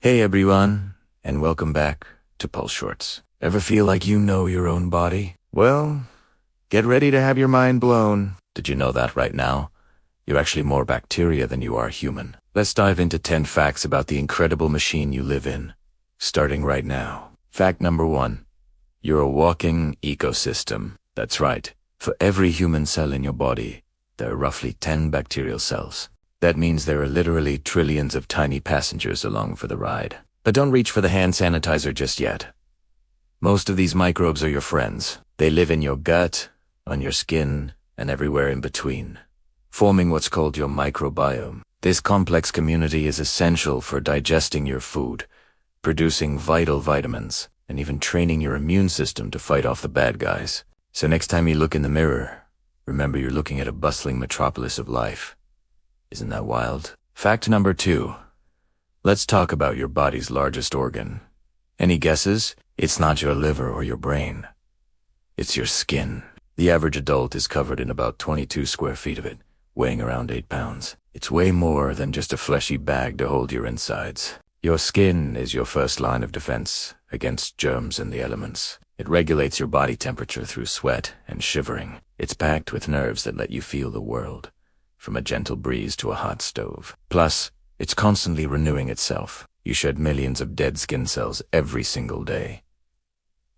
Hey everyone, and welcome back to PulseShorts. Ever feel like you know your own body? Well, get ready to have your mind blown. Did you know that right now? You're actually more bacteria than you are human. Let's dive into 10 facts about the incredible machine you live in, starting right now. Fact number 1. You're a walking ecosystem. That's right. For every human cell in your body, there are roughly 10 bacterial cells. That means there are literally trillions of tiny passengers along for the ride. But don't reach for the hand sanitizer just yet. Most of these microbes are your friends. They live in your gut, on your skin, and everywhere in between, forming what's called your microbiome. This complex community is essential for digesting your food, producing vital vitamins, and even training your immune system to fight off the bad guys. So next time you look in the mirror, remember you're looking at a bustling metropolis of life. Isn't that wild? Fact number 2. Let's talk about your body's largest organ. Any guesses? It's not your liver or your brain. It's your skin. The average adult is covered in about 22 square feet of it, weighing around 8 pounds. It's way more than just a fleshy bag to hold your insides. Your skin is your first line of defense against germs and the elements. It regulates your body temperature through sweat and shivering. It's packed with nerves that let you feel the world, from a gentle breeze to a hot stove. Plus, it's constantly renewing itself. You shed millions of dead skin cells every single day.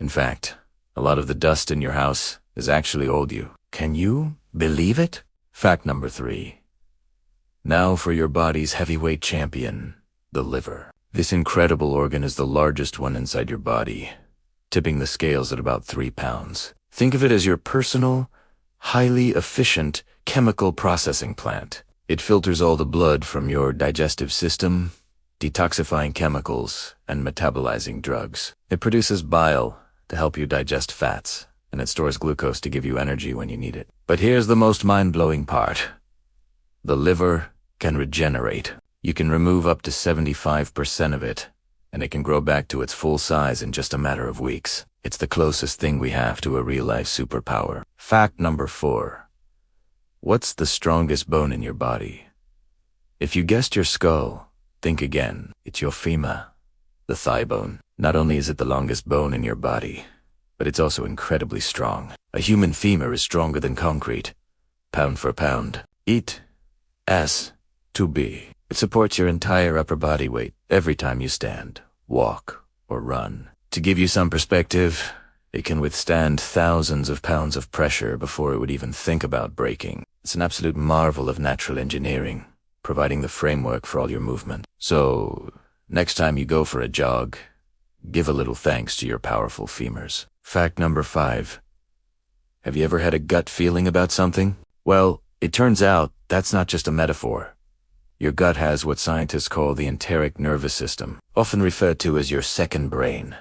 In fact, a lot of the dust in your house is actually old you. Can you believe it? Fact number 3. Now for your body's heavyweight champion, the liver. This incredible organ is the largest one inside your body, tipping the scales at about 3 pounds. Think of it as your personal, highly efficient chemical processing plant. It filters all the blood from your digestive system, detoxifying chemicals and metabolizing drugs. It produces bile to help you digest fats, and it stores glucose to give you energy when you need it. But here's the most mind-blowing part. The liver can regenerate. You can remove up to 75% of it, and it can grow back to its full size in just a matter of weeks. It's the closest thing we have to a real-life superpower. Fact number 4. What's the strongest bone in your body? If you guessed your skull, think again. It's your femur, the thigh bone. Not only is it the longest bone in your body, but it's also incredibly strong. A human femur is stronger than concrete, pound for pound. It has to be. It supports your entire upper body weight every time you stand, walk, or run. To give you some perspective, it can withstand thousands of pounds of pressure before it would even think about breaking. It's an absolute marvel of natural engineering, providing the framework for all your movement. So, next time you go for a jog, give a little thanks to your powerful femurs. Fact number 5. Have you ever had a gut feeling about something? Well, it turns out that's not just a metaphor. Your gut has what scientists call the enteric nervous system, often referred to as your second brain.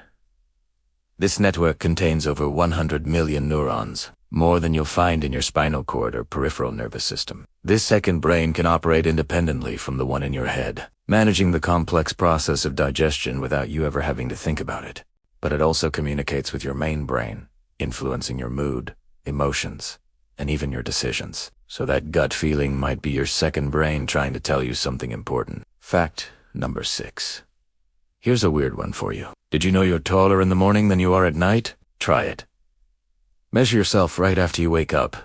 This network contains over 100 million neurons, more than you'll find in your spinal cord or peripheral nervous system. This second brain can operate independently from the one in your head, managing the complex process of digestion without you ever having to think about it. But it also communicates with your main brain, influencing your mood, emotions, and even your decisions. So that gut feeling might be your second brain trying to tell you something important. Fact number 6. Here's a weird one for you. Did you know you're taller in the morning than you are at night? Try it. Measure yourself right after you wake up,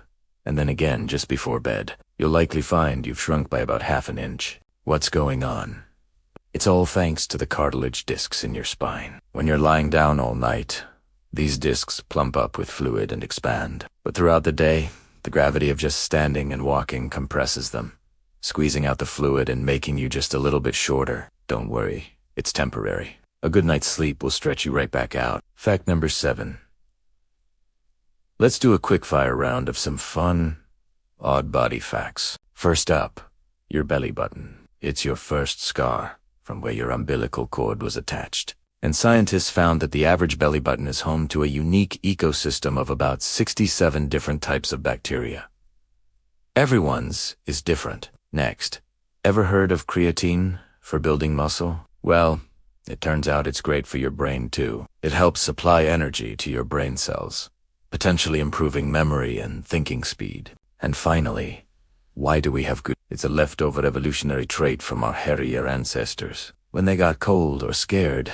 and then again just before bed. You'll likely find you've shrunk by about half an inch. What's going on? It's all thanks to the cartilage discs in your spine. When you're lying down all night, these discs plump up with fluid and expand. But throughout the day, the gravity of just standing and walking compresses them, squeezing out the fluid and making you just a little bit shorter. Don't worry, it's temporary. A good night's sleep will stretch you right back out. Fact number 7. Let's do a quick-fire round of some fun, odd body facts. First up, your belly button. It's your first scar from where your umbilical cord was attached. And scientists found that the average belly button is home to a unique ecosystem of about 67 different types of bacteria. Everyone's is different. Next, ever heard of creatine for building muscle? Well, it turns out it's great for your brain too. It helps supply energy to your brain cells, potentially improving memory and thinking speed. And finally, why do we have good? It's a leftover evolutionary trait from our hairier ancestors. When they got cold or scared,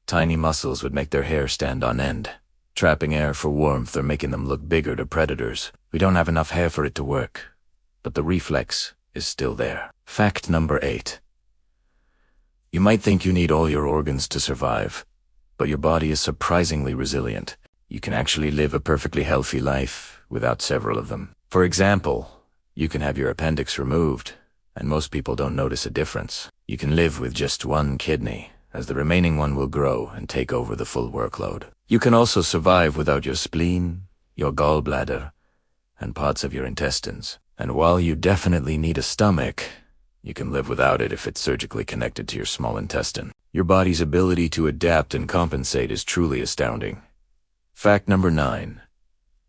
tiny muscles would make their hair stand on end, trapping air for warmth or making them look bigger to predators. We don't have enough hair for it to work, but the reflex is still there. Fact number 8. You might think you need all your organs to survive, but your body is surprisingly resilient. You can actually live a perfectly healthy life without several of them. For example, you can have your appendix removed, and most people don't notice a difference. You can live with just one kidney, as the remaining one will grow and take over the full workload. You can also survive without your spleen, your gallbladder, and parts of your intestines. And while you definitely need a stomach, you can live without it if it's surgically connected to your small intestine. Your body's ability to adapt and compensate is truly astounding. Fact number 9.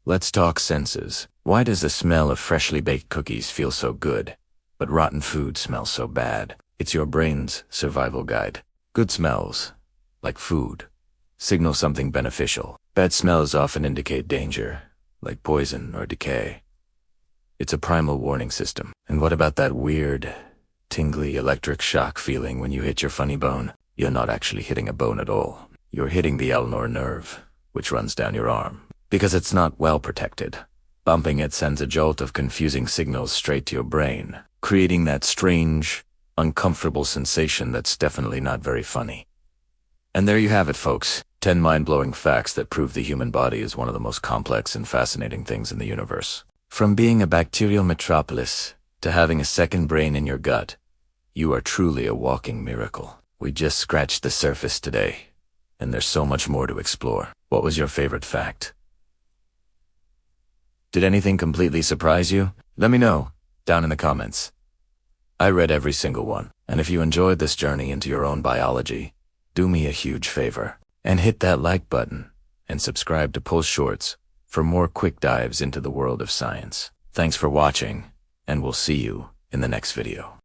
Let's talk senses. Why does the smell of freshly baked cookies feel so good, but rotten food smells so bad? It's your brain's survival guide. Good smells, like food, signal something beneficial. Bad smells often indicate danger, like poison or decay. It's a primal warning system. And what about that weird, tingly electric shock feeling when you hit your funny bone? You're not actually hitting a bone at all. You're hitting the ulnar nerve, which runs down your arm. Because it's not well protected, bumping it sends a jolt of confusing signals straight to your brain, creating that strange, uncomfortable sensation that's definitely not very funny. And there you have it, folks. 10 mind-blowing facts that prove the human body is one of the most complex and fascinating things in the universe. From being a bacterial metropolis to having a second brain in your gut, you are truly a walking miracle. We just scratched the surface today, and there's so much more to explore. What was your favorite fact? Did anything completely surprise you? Let me know down in the comments. I read every single one, and if you enjoyed this journey into your own biology, do me a huge favor and hit that like button and subscribe to PulseShorts for more quick dives into the world of science. Thanks for watching, and we'll see you in the next video.